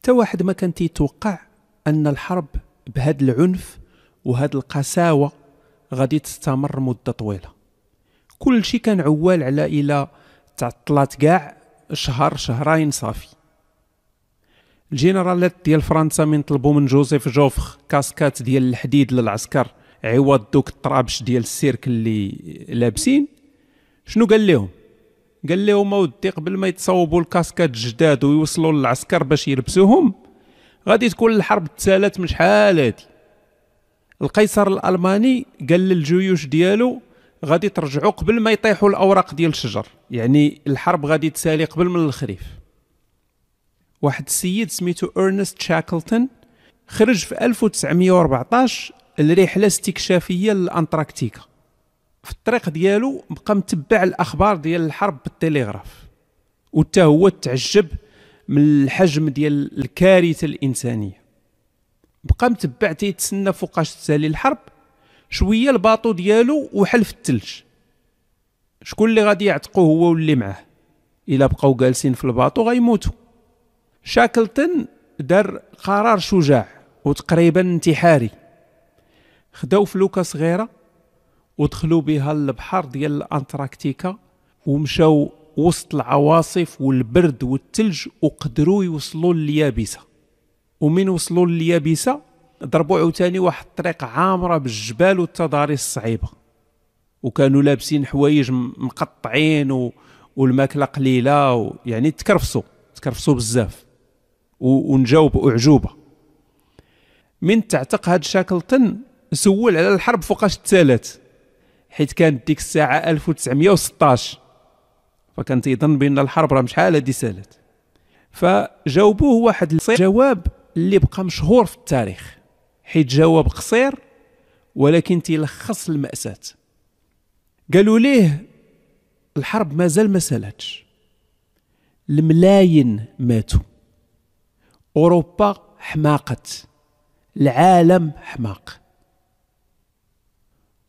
حتى واحد ما كان تيتوقع أن الحرب بهذا العنف وهذا القساوة غادي تستمر مدة طويلة. كل شيء كان عوال على إلى تعطلات كاع شهر شهرين صافي. الجنرالات ديال فرنسا من طلبوا من جوزيف جوفخ كاسكات ديال الحديد للعسكر عوض دوك الطرابش ديال السيرك اللي لابسين، شنو قال لهم؟ قال لهم اودي قبل ما يتصاوبوا الكاسكات الجداد ويوصلوا للعسكر باش يلبسوهم غادي تكون الحرب تسالات من شحال هادي. القيصر الألماني قال للجيوش ديالو غادي ترجعوا قبل ما يطيحوا الأوراق ديال الشجر، يعني الحرب غادي تسالي قبل من الخريف. واحد السيد سميتو إرنست شاكلتون خرج في 1914 الرحلة استكشافية للأنتاركتيكا. في الطريق ديالو بقى متبع الأخبار ديال الحرب بالتليغراف، وتا هو تعجب من الحجم ديال الكارثة الإنسانية. بقى متبع تيتسنى فوقاش تسالي الحرب. شوية الباطو ديالو وحل في الثلج. شكون اللي غادي يعتقوه هو واللي معاه؟ إلا بقاو جالسين في الباطو غيموتوا. شاكلتون دار قرار شجاع وتقريبا انتحاري. خداو فلوكة صغيرة ودخلوا بها للبحر ديال الأنتاركتيكا ومشاو وسط العواصف والبرد والثلج وقدروا يوصلوا لليابسة. ومن وصلوا لليابسة ضربوا عاوتاني واحد الطريق عامرة بالجبال والتضاريس الصعيبة، وكانوا لابسين حوايج مقطعين والماكلة قليلة يعني تكرفسوا بزاف ونجاوب أعجوبة. من تعتق هاد شاكلتون سول على الحرب فوقاش تسالات، حيت كانت ديك الساعة 1916 فكان تيظن بأن الحرب راه شحال هادي سالات. فجاوبوه واحد الجواب اللي بقى مشهور في التاريخ، حيت جواب قصير ولكن تيلخص المأساة. قالوا ليه الحرب مازال ما سالاتش، الملايين ماتوا، أوروبا حماقت، العالم حماق.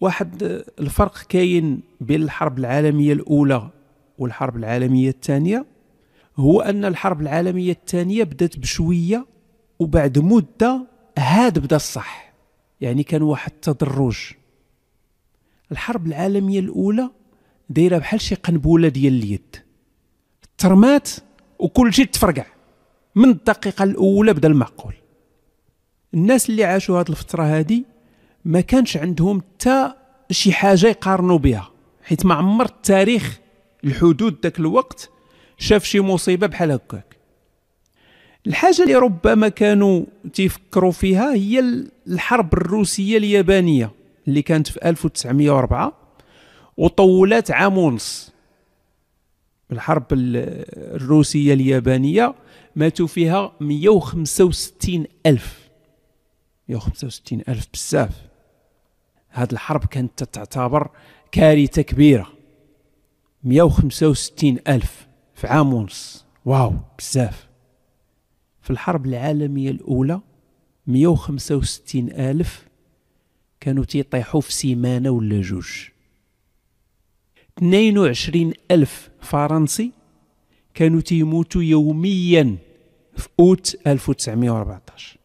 واحد الفرق كاين بين الحرب العالمية الأولى والحرب العالمية الثانية هو أن الحرب العالمية الثانية بدات بشوية وبعد مدة هاد بدا الصح، يعني كان واحد التدرج. الحرب العالمية الأولى دايرة بحال شي قنبولة ديال اليد، ترمات وكل شيء تفرقع من الدقيقة الأولى بدا المعقول. الناس اللي عاشوا هاد الفترة هادي ما كانش عندهم تا شي حاجة يقارنوا بها، حيت ما عمر التاريخ الحدود داك الوقت شاف شي مصيبة بحال هكاك. الحاجة اللي ربما كانوا تيفكروا فيها هي الحرب الروسية اليابانية اللي كانت في 1904 وطولت عام ونص. الحرب الروسية اليابانية ماتوا فيها 165 ألف. 165 ألف بزاف. هذه الحرب كانت تعتبر كارثة كبيرة. 165 ألف في عام ونص، واو بزاف. في الحرب العالمية الأولى 165 ألف كانوا تيطيحوا في سيمانة ولا جوج. 22 ألف فرنسي كانوا تيموتوا يوميا في أوت 1914.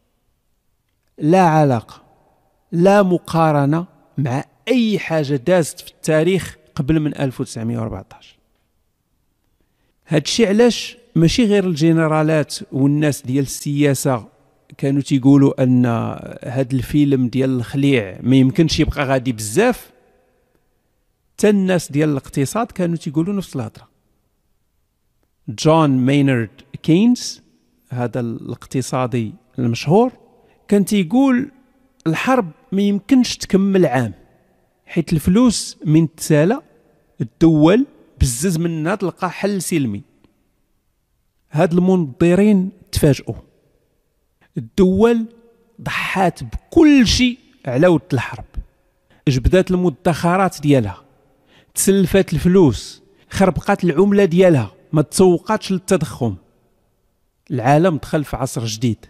لا علاقة، لا مقارنة مع أي حاجة دازت في التاريخ قبل من 1914. هادشي علاش ماشي غير الجنرالات والناس ديال السياسة كانوا تيقولوا أن هاد الفيلم ديال الخليع ما يمكنش يبقى غادي بزاف، حتى الناس ديال الاقتصاد كانوا تيقولوا نفس الهضرة. جون ماينارد كينز هذا الاقتصادي المشهور كان تيقول الحرب ما يمكنش تكمل عام، حيت الفلوس من تسالى الدول بزز منها تلقى حل سلمي. هاد المنظرين تفاجئوا، الدول ضحات بكل شيء على ود الحرب، جبدات المدخرات ديالها، تسلفات الفلوس، خربقات العملة ديالها، ما تسوقاتش للتضخم. العالم دخل في عصر جديد،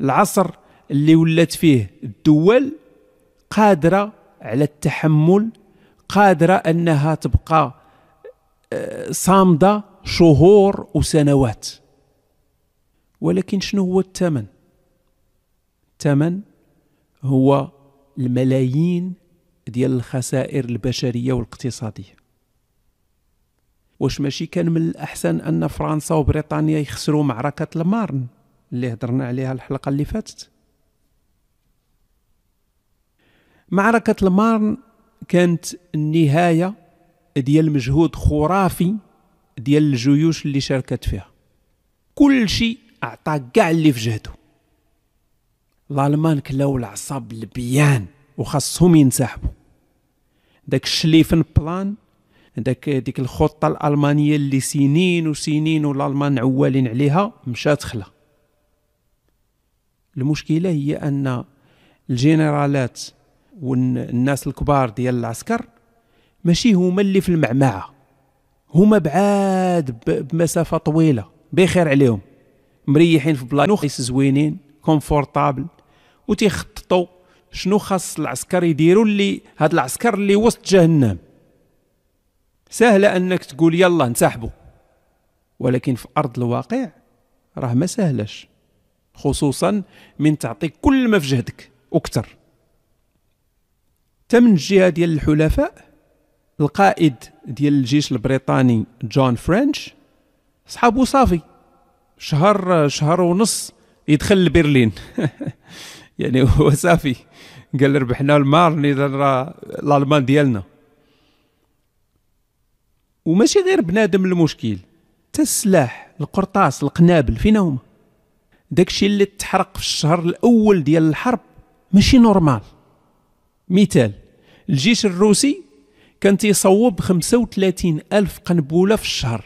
العصر اللي ولات فيه الدول قادرة على التحمل، قادرة أنها تبقى صامدة شهور وسنوات. ولكن شنو هو الثمن؟ الثمن هو الملايين ديال الخسائر البشرية والاقتصادية. واش ماشي كان من الأحسن أن فرنسا وبريطانيا يخسروا معركة المارن اللي هضرنا عليها الحلقة اللي فاتت؟ معركة المارن كانت النهاية ديال مجهود خرافي ديال الجيوش اللي شاركت فيها. كل شيء أعطى كاع اللي في جهده. الألمان كلاو العصاب البيان وخاصهم ينسحبوا. داك الشليفن بلان، ديك الخطة الألمانية اللي سنين وسنين والألمان عوالين عليها مشات خلا. المشكلة هي أن الجنرالات والناس الكبار ديال العسكر ماشي هما اللي في المعمعة، هما بعاد بمسافة طويلة بخير عليهم، مريحين في بلايص زوينين كومفورطابل، وتيخططوا شنو خاص العسكر يديروا. اللي هاد العسكر اللي وسط جهنم سهلة أنك تقول يلا انسحبوا، ولكن في أرض الواقع راه ما سهلش، خصوصا من تعطيك كل ما في جهدك أكتر. تمن الجهة ديال الحلفاء، القائد ديال الجيش البريطاني جون فرنش صحابو صافي شهر ونص يدخل لبرلين يعني هو صافي قال ربحنا المارن، إذا راه الألمان ديالنا. وماشي غير بنادم المشكل، حتى السلاح، القرطاس، القنابل فين هما؟ داكشي اللي تحرق في الشهر الأول ديال الحرب ماشي نورمال. مثال، الجيش الروسي كان تيصوب 35 ألف قنبولة في الشهر.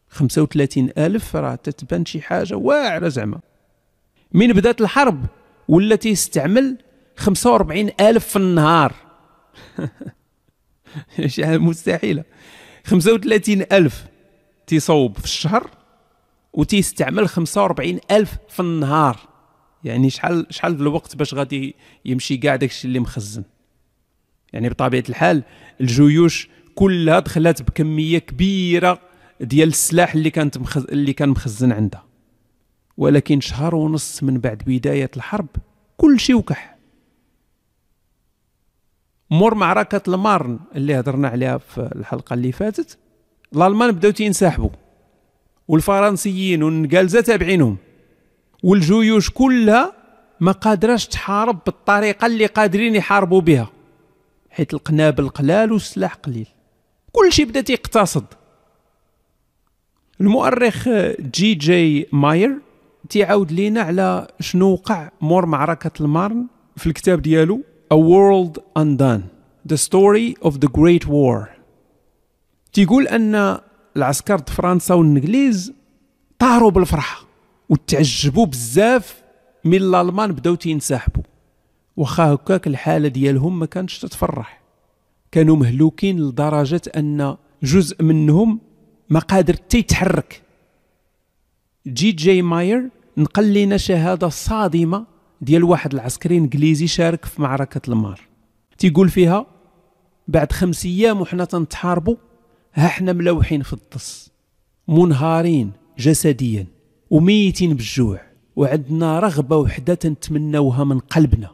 35 ألف راه تتبان شي حاجة واعرة زعما. من بدات الحرب ولا تيستعمل 45 ألف في النهار شي حاجة مستحيلة. 35 ألف تيصوب في الشهر وتيستعمل 45 ألف في النهار. يعني شحال الوقت باش غادي يمشي كاع داكشي اللي مخزن. يعني بطبيعة الحال الجيوش كلها دخلت بكمية كبيرة ديال السلاح اللي كان مخزن عندها، ولكن شهر ونص من بعد بداية الحرب كل شيء وكح. مور معركة المارن اللي هضرنا عليها في الحلقة اللي فاتت، الألمان بداو تينسحبوا والفرنسيين والنقالزة تابعينهم، والجيوش كلها ما قادراش تحارب بالطريقة اللي قادرين يحاربوا بها، حيث القنابل قلال والسلاح قليل، كل شيء بدا تيقتصد. المؤرخ جي ماير تيعاود لينا على شنو وقع مور معركة المارن في الكتاب ديالو A World Undone The Story of the Great War. تيقول أن العسكر د فرنسا والإنجليز طاروا بالفرحة وتعجبوا بزاف من الألمان بداو تينسحبوا، وخا هكاك الحالة ديالهم ما كانتش تتفرح. كانوا مهلوكين لدرجة أن جزء منهم ما قادر تيتحرك. جي ماير نقل لنا شهادة صادمة ديال واحد العسكري انجليزي شارك في معركة المار، تيقول فيها بعد 5 أيام وحنا تنتحاربوا، ها احنا ملوحين في الضص، منهارين جسديا وميتين بالجوع، وعندنا رغبة وحدة تنتمناوها من قلبنا،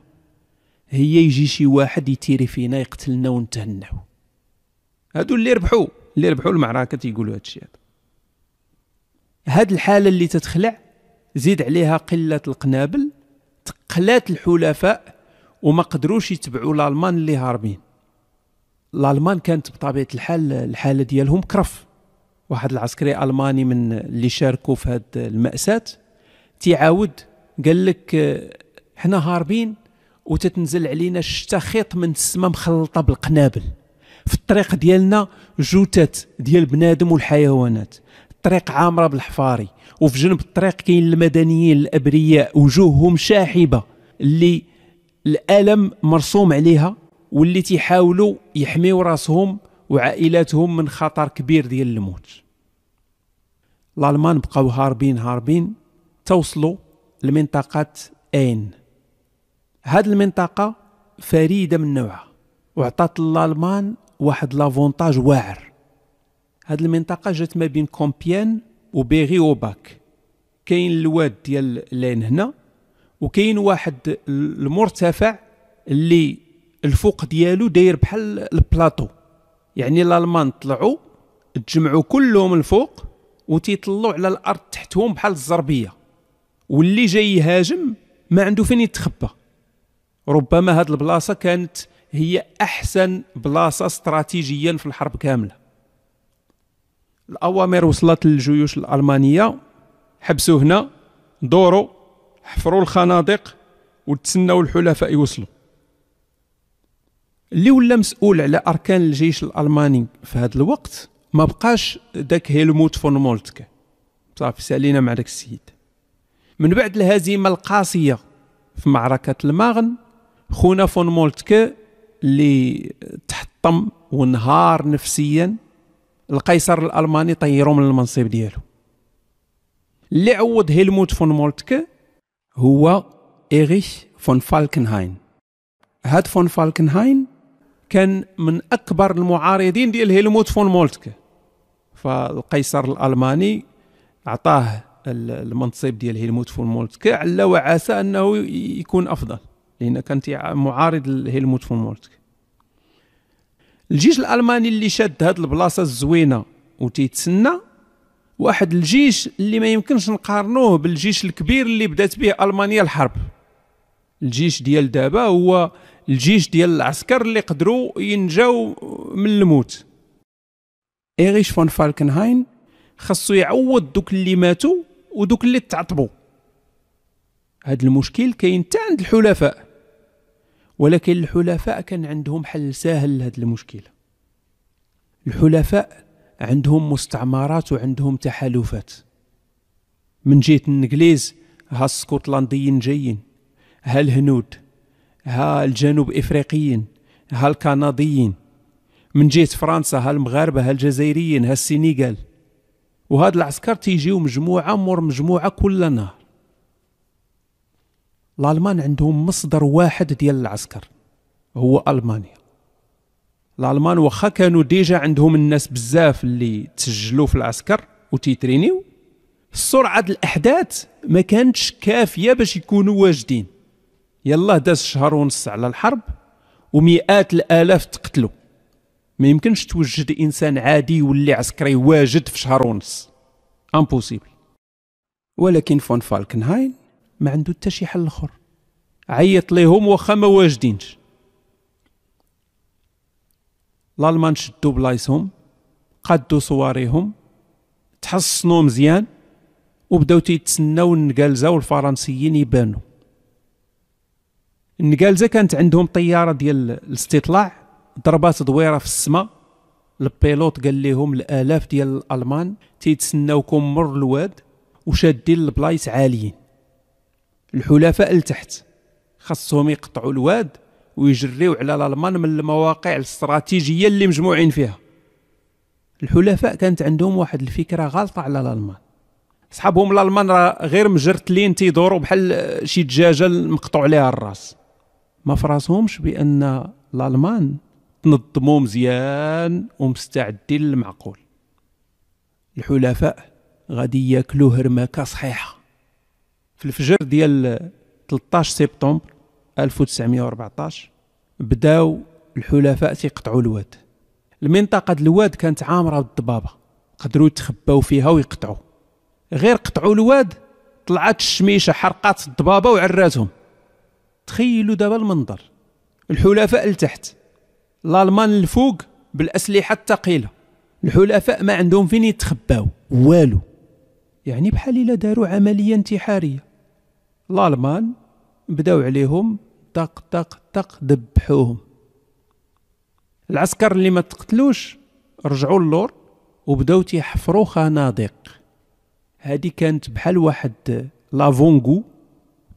هي يجي شي واحد يتيري فينا يقتلنا ونتهناو. هادو اللي ربحوا المعركة تيقولوا هادشي هذا. هاد الحالة اللي تتخلع زيد عليها قلة القنابل، تقلات الحلفاء وما قدروش يتبعوا الألمان اللي هاربين. الألمان كانت بطبيعة الحال الحالة ديالهم كرف. واحد العسكري ألماني من اللي شاركوا في هاد المأساة تيعاود قال لك حنا هاربين وتتنزل علينا الشتا خيط من السما مخلطة بالقنابل، في الطريق ديالنا جوتات ديال بنادم والحيوانات، الطريق عامرة بالحفاري، وفي جنب الطريق كاين المدنيين الأبرياء وجوههم شاحبة اللي الألم مرسوم عليها، واللي تيحاولوا يحميوا راسهم وعائلاتهم من خطر كبير ديال الموت. الألمان بقاو هاربين توصلوا لمنطقة أين. هاد المنطقة فريدة من نوعها وعطات الألمان واحد لافونتاج واعر. هاد المنطقة جات ما بين كومبيان وبيغي وباك، كاين الواد ديال لين هنا، وكاين واحد المرتفع اللي الفوق ديالو داير بحال البلاطو. يعني الالمان طلعوا تجمعوا كلهم الفوق وتيطلعوا على الارض تحتهم بحال الزربيه، واللي جاي يهاجم ما عنده فين يتخبى. ربما هاد البلاصه كانت هي احسن بلاصه استراتيجيا في الحرب كامله. الاوامر وصلت للجيوش الالمانيه، حبسوا هنا، دوروا، حفروا الخنادق وتسناو الحلفاء يوصلوا. اللي ولا مسؤول على اركان الجيش الالماني في هذا الوقت ما بقاش داك هيلموت فون مولتكه، صافي سالينا مع داك السيد. من بعد الهزيمه القاسيه في معركه الماغن، خونا فون مولتكه اللي تحطم وانهار نفسيا، القيصر الالماني طيروا من المنصب ديالو. اللي عوض هيلموت فون مولتكه هو إيريخ فون فالكنهاين. هاد فون فالكنهاين كان من اكبر المعارضين ديال هيلموت فون مولتكه، فالقيصر الالماني اعطاه المنصب ديال هيلموت فون مولتكه على وعسى انه يكون افضل، لان كان معارض لهيلموت فون مولتكه. الجيش الالماني اللي شاد هاد البلاصه الزوينه وتيتسنى، واحد الجيش اللي ما يمكنش نقارنوه بالجيش الكبير اللي بدات به المانيا الحرب. الجيش ديال دابا هو الجيش ديال العسكر اللي قدروا ينجاو من الموت. إيريش فون فالكنهاين خاصو يعوض دوك اللي ماتوا ودوك اللي تعطبوا. هاد المشكل كاين حتى عند الحلفاء، ولكن الحلفاء كان عندهم حل ساهل لهاد المشكله. الحلفاء عندهم مستعمرات وعندهم تحالفات. من جهه الانجليز ها السكوتلنديين جايين، ها الهنود، ها الجنوب افريقيين، ها الكنديين. من جهه فرنسا ها المغاربه، ها الجزائريين، ها السنغال. وهاد العسكر تيجيو مجموعه مور مجموعه كل نهار. الالمان عندهم مصدر واحد ديال العسكر هو المانيا. الالمان واخا كانوا ديجا عندهم الناس بزاف اللي تسجلوا في العسكر وتيترينيو، سرعه الاحداث ما كانتش كافيه باش يكونوا واجدين. يلا داز شهر ونص على الحرب ومئات الالاف تقتلوا. ما يمكنش توجد انسان عادي يولي عسكري واجد في شهر ونص، امبوسيبل. ولكن فون فالكنهاين ما عنده حتى شي حل اخر، عيط ليهم واخا ما واجدينش. الالمان شدوا بلايصهم، قادوا صواريهم، تحصنوا مزيان، وبداو تيتسناو النقالزه والفرنسيين يبانوا. النقالزه كانت عندهم طياره ديال الاستطلاع، ضربات دويره في السماء. البيلوت قال لهم الالاف ديال الالمان تيتسناوكم مر الواد وشادين البلايص عاليين. الحلفاء لتحت خاصهم يقطعوا الواد ويجريو على الالمان من المواقع الاستراتيجيه اللي مجموعين فيها. الحلفاء كانت عندهم واحد الفكره غلطه على الالمان. صحابهم الالمان راه غير مجرتلين تيدوروا بحال شي دجاجه مقطوع عليها الراس. ما فراسهمش بان الالمان تنظموا مزيان ومستعدين للمعقول. الحلفاء غادي ياكلوا هرمكه صحيحه. في الفجر ديال 13 سبتمبر 1914 بداو الحلفاء تيقطعوا الواد. المنطقه ديال الواد كانت عامره بالضبابه، قدروا يتخباو فيها ويقطعوا. غير قطعوا الواد طلعت الشميشه حرقات الضبابه وعراتهم. تخيلوا دابا المنظر، الحلفاء لتحت، الالمان الفوق بالاسلحه الثقيله. الحلفاء ما عندهم فين يتخباو والو، يعني بحال الا داروا عمليه انتحاريه. الالمان بداو عليهم طق طق طق دبحوهم. العسكر اللي ما تقتلوش رجعوا للور وبداو تيحفروا خنادق. هذه كانت بحال واحد لافونغو،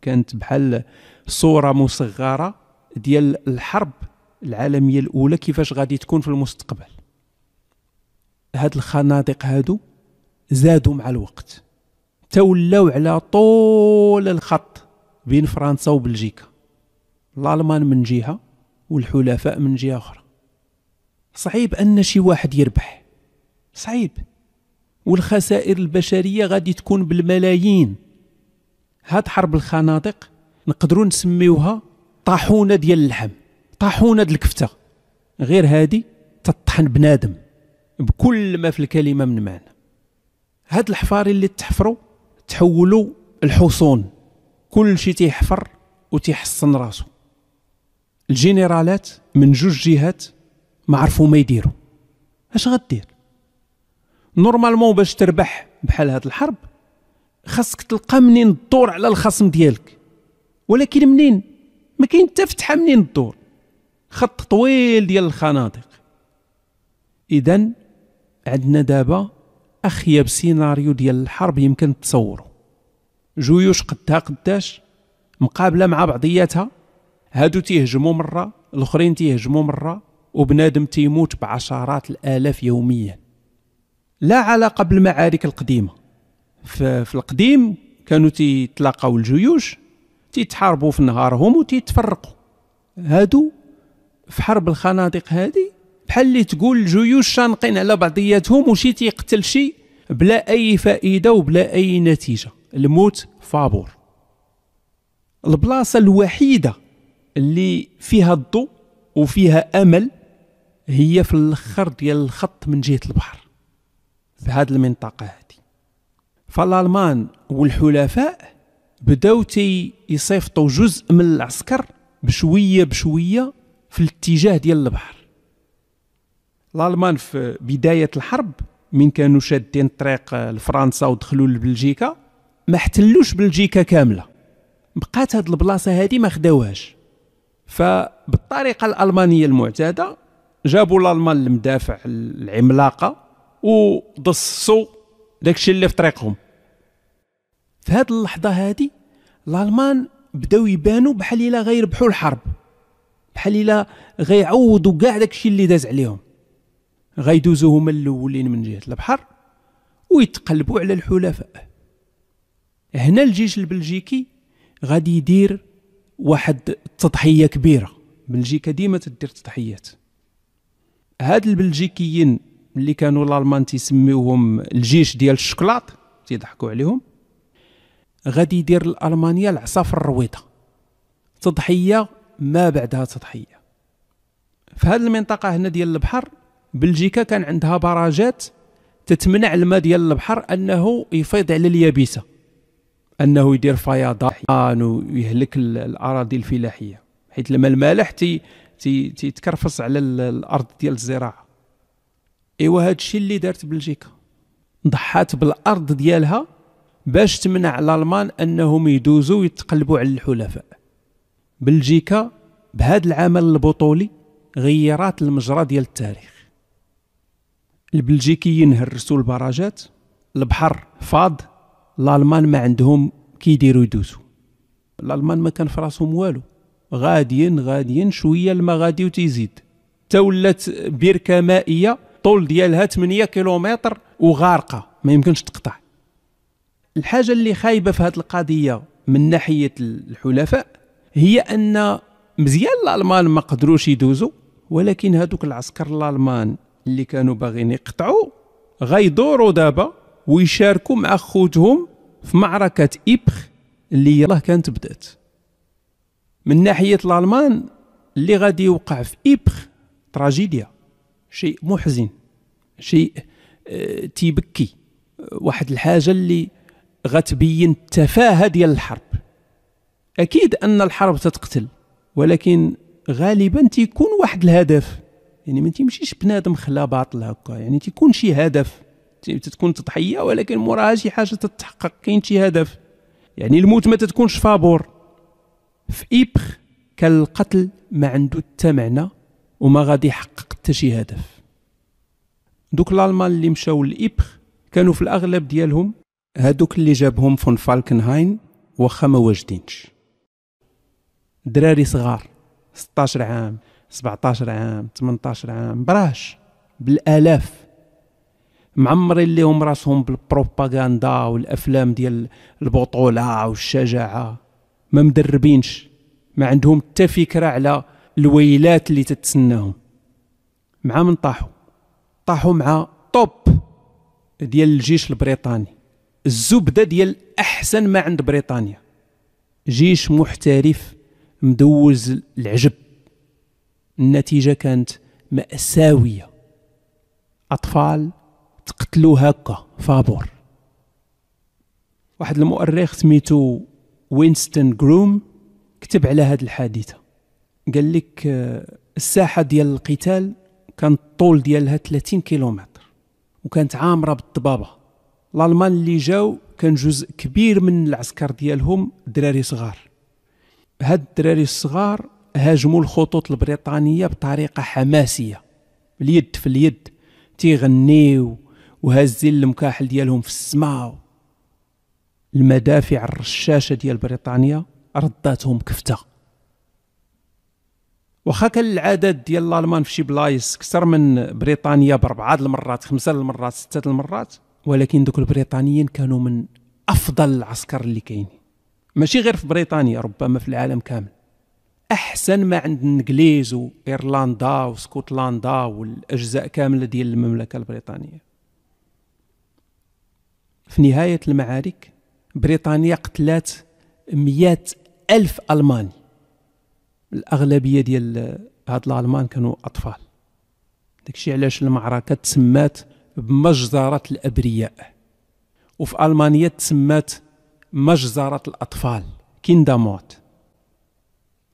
كانت بحال صوره مصغره ديال الحرب العالميه الاولى كيفاش غادي تكون في المستقبل. هاد الخنادق هادو زادوا مع الوقت، تولاو على طول الخط بين فرنسا وبلجيكا. الالمان من جهه والحلفاء من جهه اخرى. صعيب ان شي واحد يربح، صعيب. والخسائر البشرية غادي تكون بالملايين. هاد حرب الخنادق نقدروا نسميوها طاحونة ديال اللحم، طاحونة ديال الكفتة، غير هادي تطحن بنادم بكل ما في الكلمة من معنى. هاد الحفاري اللي تحفروا تحولوا الحصون، كل شيء تيحفر وتيحصن راسه. الجنرالات من جوج جهات ما عرفوا ما يديروا. اش غدير؟ نورمالمون باش تربح بحال هاد الحرب خاصك تلقى منين تدور على الخصم ديالك، ولكن منين؟ ما كاين حتى فتحه منين تدور، خط طويل ديال الخنادق. اذا عندنا دابا اخيب سيناريو ديال الحرب يمكن تصوروا. جيوش قدها قداش مقابله مع بعضياتها، هادو تيهجموا مره، الاخرين تيهجموا مره، وبنادم تيموت بعشرات الالاف يوميا. لا علاقه بالمعارك القديمه. في القديم كانوا تيتلاقاو الجيوش تيتحاربوا في نهارهم وتيتفرقوا. هادو في حرب الخنادق هادي بحال اللي تقول الجيوش شانقين على بعضياتهم وشي تيقتل شي بلا اي فائده وبلا اي نتيجه، الموت فابور. البلاصه الوحيده اللي فيها الضوء وفيها امل هي في الاخر ديال الخط من جهه البحر، في هذه المنطقه هذه. فالالمان والحلفاء بداو يصيفطوا جزء من العسكر بشويه بشويه في الاتجاه ديال البحر. الالمان في بدايه الحرب من كانوا شادين الطريق لفرنسا ودخلوا لبلجيكا ما احتلوش بلجيكا كامله، بقات هاد البلاصه هادي ما خداوهاش. فبالطريقه الالمانيه المعتاده جابوا الالمان المدافع العملاقه وضصوا داكشي اللي في طريقهم. في هاد اللحظه هادي الالمان بداو يبانوا بحال الا غيربحوا الحرب، بحال الا غيعوضوا كاع داكشي اللي داز عليهم، غيدوزوا هما الاولين من جهه البحر ويتقلبوا على الحلفاء. هنا الجيش البلجيكي غادي يدير واحد التضحيه كبيره. بلجيكا ديما تدير تضحيات. هاد البلجيكيين اللي كانوا الالمان تيسميوهم الجيش ديال الشكلاط، تيضحكوا عليهم، غادي يدير الالمانيا العصافر الرويضه، تضحيه ما بعدها تضحيه. في هذه المنطقه هنا ديال البحر بلجيكا كان عندها براجات تتمنع الماء ديال البحر انه يفيض على اليابسه، انه يدير فيضان ويهلك الاراضي الفلاحيه، حيث الماء المالح تيتكرفص على الارض ديال الزراعه. ايوا هذا الشيء اللي دارت بلجيكا، ضحات بالارض ديالها باش تمنع الالمان انهم يدوزوا ويتقلبوا على الحلفاء. بلجيكا بهذا العمل البطولي غيرات المجرى ديال التاريخ. البلجيكيين هرسوا البراجات، البحر فاض، الالمان ما عندهم كيديروا يدوزوا. الالمان ما كان في راسهم والو، غاديين شويه الماء غادي وتيزيد، تا ولات بركه مائيه طول ديالها 8 كيلومتر وغارقه ما يمكنش تقطع. الحاجه اللي خايبه في هذه القضيه من ناحيه الحلفاء هي ان مزيان الالمان ما قدروش يدوزوا، ولكن هذوك العسكر الالمان اللي كانوا باغيين يقطعوا غيدوروا دابا ويشاركوا مع خوتهم في معركه إبخ اللي يلاه كانت بدات. من ناحيه الالمان اللي غادي يوقع في إبخ تراجيديا، شيء محزن، شيء تيبكي، واحد الحاجه اللي غتبين التفاهه ديال الحرب. اكيد ان الحرب تتقتل، ولكن غالبا تيكون واحد الهدف، يعني ما تيمشيش بنادم خلا باطل هكا، يعني تيكون شي هدف، تتكون تضحيه ولكن موراها شي حاجه تتحقق، كاين شي هدف. يعني الموت ما تتكونش فابور. في إبخ كان القتل ما عنده حتى معنى وما غادي يحقق حتى شي هدف. دوك الالمان اللي مشاو لإبخ كانوا في الاغلب ديالهم هادوك اللي جابهم فون فالكنهاين واخا ما واجدينش، دراري صغار 16 عام 17 عام 18 عام، براش بالالاف، معمرين لهم راسهم بالبروباغندا والافلام ديال البطوله والشجاعه، ما مدربينش، ما عندهم حتى فكره على الويلات اللي تتسناهم. مع من طاحوا مع ديال الجيش البريطاني، الزبدة ديال أحسن ما عند بريطانيا، جيش محترف مدوز العجب. النتيجة كانت مأساوية، أطفال تقتلوا هكا فابور. واحد المؤرخ سميتو وينستون جروم كتب على هذه الحادثة، قال لك الساحة ديال القتال كان الطول ديالها 30 كيلومتر وكانت عامرة بالضبابة. الألمان اللي جاو كان جزء كبير من العسكر ديالهم دراري صغار. هاد الدراري الصغار هاجموا الخطوط البريطانية بطريقة حماسية، اليد في اليد، تيغنيو وهازين المكاحل ديالهم في السماء. المدافع الرشاشة ديال بريطانيا رداتهم كفتة. واخا كان العدد ديال الالمان في شي بلايص كثر من بريطانيا ب4 المرات 5 المرات 6 المرات، ولكن دوك البريطانيين كانوا من افضل العسكر اللي كاينين، ماشي غير في بريطانيا، ربما في العالم كامل. احسن ما عند الانجليز وايرلندا وسكوتلندا والاجزاء كامله ديال المملكه البريطانيه. في نهايه المعارك بريطانيا قتلت 100,000 ألماني. الأغلبية ديال هاد الألمان كانوا أطفال. داكشي علاش المعركة تسمات بمجزرة الأبرياء، وفي ألمانيا تسمات مجزرة الأطفال، كينداموت.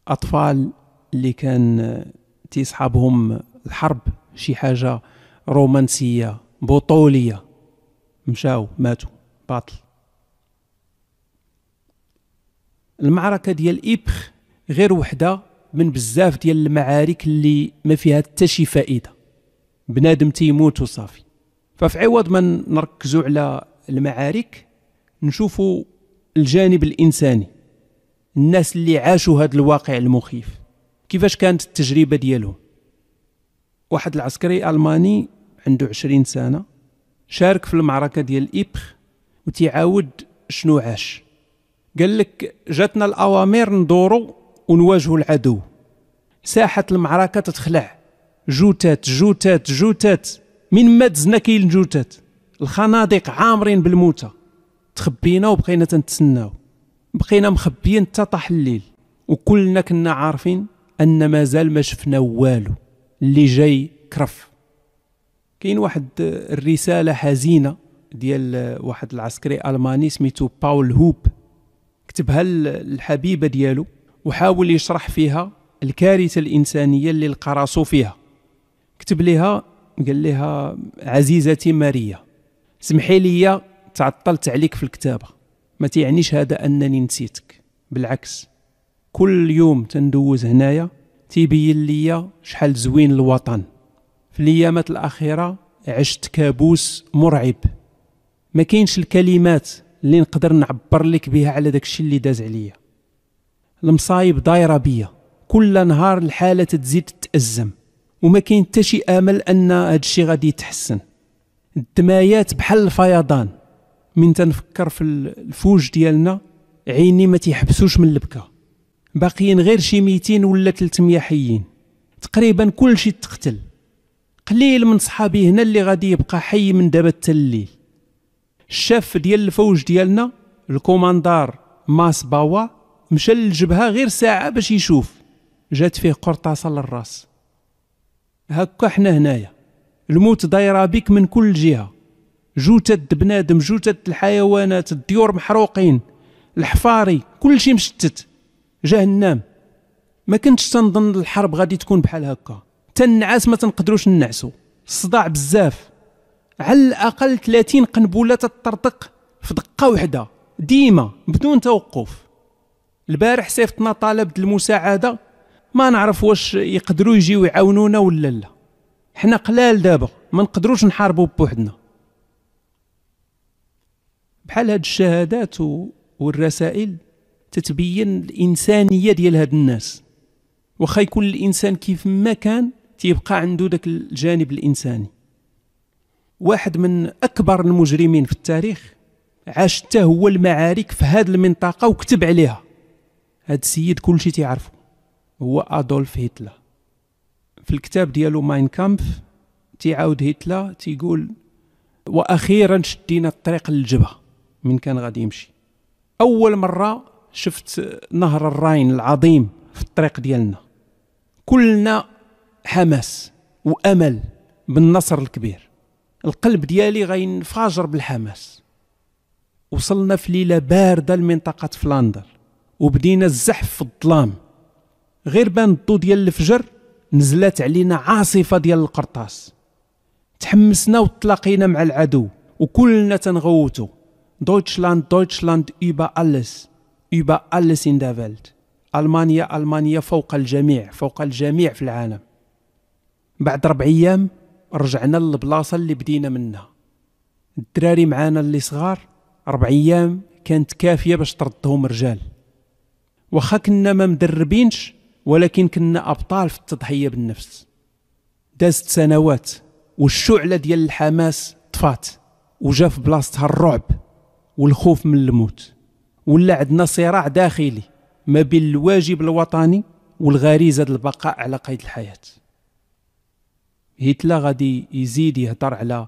أطفال اللي كان تيصحابهم الحرب شي حاجة رومانسية بطولية، مشاو ماتوا باطل. المعركة ديال إيبخ غير وحدة من بزاف ديال المعارك اللي ما فيها حتى شي فائدة، بنادم تيموت وصافي. ففي عوض ما نركزوا على المعارك نشوفوا الجانب الإنساني، الناس اللي عاشوا هذا الواقع المخيف كيفاش كانت التجربة ديالهم. واحد العسكري ألماني عنده 20 سنة شارك في المعركة ديال إيبخ وتيعاود شنو عاش. قال لك جاتنا الأوامر ندوروا ونواجهوا العدو، ساحة المعركة تتخلع، جوتات جوتات جوتات، من ما دزنا كاين جوتات، الخنادق عامرين بالموتى. تخبينا وبقينا تنتسناو، بقينا مخبيين حتى طاح الليل، وكلنا كنا عارفين أن مازال ما شفنا والو، اللي جاي كرف. كاين واحد الرسالة حزينة ديال واحد العسكري ألماني سميتو باول هوب، كتبها الحبيبة ديالو وحاول يشرح فيها الكارثة الإنسانية اللي لقى راسو فيها. كتب لها قال لها: عزيزتي ماريا، سمحي لي تعطلت عليك في الكتابة، ما تعنيش هذا أنني نسيتك، بالعكس كل يوم تندوز هنايا تيبين لي شحال زوين الوطن. في الأيامات الأخيرة عشت كابوس مرعب، ما كاينش الكلمات اللي نقدر نعبر لك بها على داكشي اللي داز عليا. المصايب دايره بيا، كل نهار الحاله تزيد تتأزم، وما كاين حتى شي امل ان هادشي غادي يتحسن. الدمايات بحال الفيضان، من تنفكر في الفوج ديالنا عيني ما تيحبسوش من البكا. باقيين غير شي 200 ولا 300 حيين، تقريبا كل شي تقتل. قليل من صحابي هنا اللي غادي يبقى حي من دابا حتى الليل. الشاف ديال الفوج ديالنا الكوماندار ماس باوا مشى للجبهة غير ساعة باش يشوف، جات فيه قرطاسة للراس. هكا حنا هنايا الموت دايرة بك من كل جهة، جوتة بنادم، جوتة الحيوانات، الديور محروقين، الحفاري، كل شيء مشتت. جهنم. ما كنتش تنظن الحرب غادي تكون بحال هكا، تنعاس ما تنقدروش نعسو، الصداع بزاف، على الأقل 30 قنبلة تطرطق في دقة واحدة ديما بدون توقف. البارح صيفطنا طلب المساعدة، ما نعرف واش يقدروا يجيو يعاونونا ولا لا. حنا قلال دابا ما نقدروش نحاربوا بوحدنا. بحال هاد الشهادات والرسائل تتبين الإنسانية ديال هاد الناس. وخا يكون الإنسان كيف ما كان تيبقى عنده داك الجانب الإنساني. واحد من أكبر المجرمين في التاريخ عاش حتى هو المعارك في هاد المنطقة وكتب عليها. هاد السيد كل شيء تعرفه، هو أدولف هتلر. في الكتاب ديالو ماين كامف تيعاود هتلر تيقول: واخيرا شدينا الطريق للجبهه. من كان غادي يمشي اول مره شفت نهر الراين العظيم في الطريق ديالنا، كلنا حماس وامل بالنصر الكبير، القلب ديالي غينفجر بالحماس. وصلنا في ليله بارده لمنطقه فلاندر وبدينا الزحف في الظلام، غير بان الضو ديال الفجر نزلت علينا عاصفه ديال القرطاس. تحمسنا وتلاقينا مع العدو وكلنا تنغوتو دويتشلاند دويتشلاند über alles in der Welt. ألمانيا ألمانيا فوق الجميع، فوق الجميع في العالم. بعد 4 أيام رجعنا للبلاصة اللي بدينا منها. الدراري معانا اللي صغار 4 أيام كانت كافية باش تردهم رجال. وخا كنا ما مدربينش ولكن كنا أبطال في التضحية بالنفس. دازت سنوات والشعلة ديال الحماس طفات وجا في بلاصتها الرعب والخوف من الموت. ولا عندنا صراع داخلي ما بين الواجب الوطني والغريزة البقاء على قيد الحياة. هتلر غادي يزيد يهضر على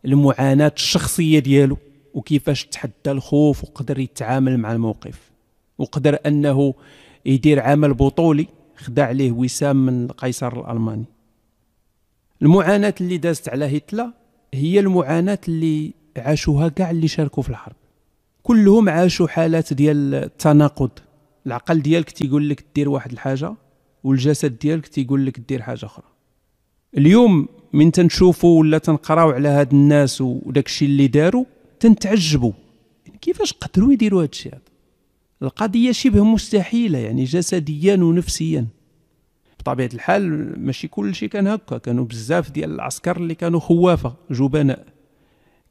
المعاناة الشخصية ديالو وكيفاش تحدى الخوف وقدر يتعامل مع الموقف، وقدر أنه يدير عمل بطولي خدع عليه وسام من القيصر الألماني. المعاناة اللي دازت على هتلر هي المعاناة اللي عاشوها كاع اللي شاركوا في الحرب. كلهم عاشوا حالات ديال التناقض، العقل ديالك تيقول لك دير واحد الحاجة والجسد ديالك تيقول لك دير حاجة أخرى. اليوم من تنشوفوا ولا تنقراو على هاد الناس وداك الشيء اللي داروا تنتعجبوا كيفاش قدروا يديروا هاد الشيء هذا. القضية شبه مستحيلة يعني جسديا ونفسيا. بطبيعة الحال ماشي كل شيء كان هكا، كانوا بزاف ديال العسكر اللي كانوا خوافة جبناء.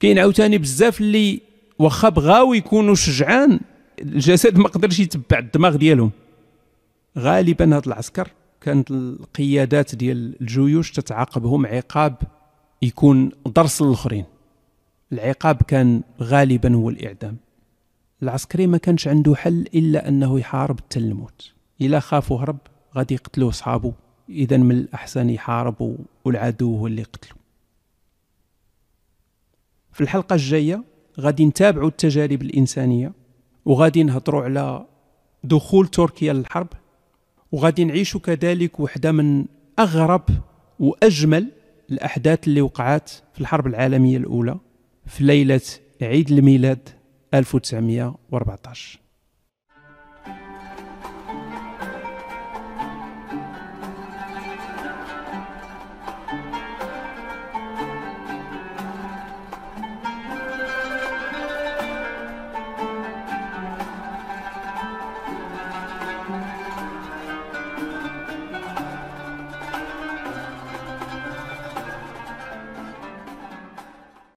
كاين عاوتاني بزاف اللي واخا بغاو يكونوا شجعان الجسد ما قدرش يتبع الدماغ ديالهم. غالبا هاد العسكر كانت القيادات ديال الجيوش تتعاقبهم عقاب يكون درس للاخرين. العقاب كان غالبا هو الاعدام. العسكري ما كانش عنده حل الا انه يحارب حتى الموت. الا خافوا هرب غادي يقتلوه صحابه، اذا من الاحسن يحارب والعدو هو اللي يقتلو. في الحلقه الجايه غادي نتابعوا التجارب الانسانيه وغادي نهضروا على دخول تركيا للحرب، وغادي نعيشوا كذلك وحده من اغرب واجمل الاحداث اللي وقعت في الحرب العالميه الاولى في ليله عيد الميلاد 1914.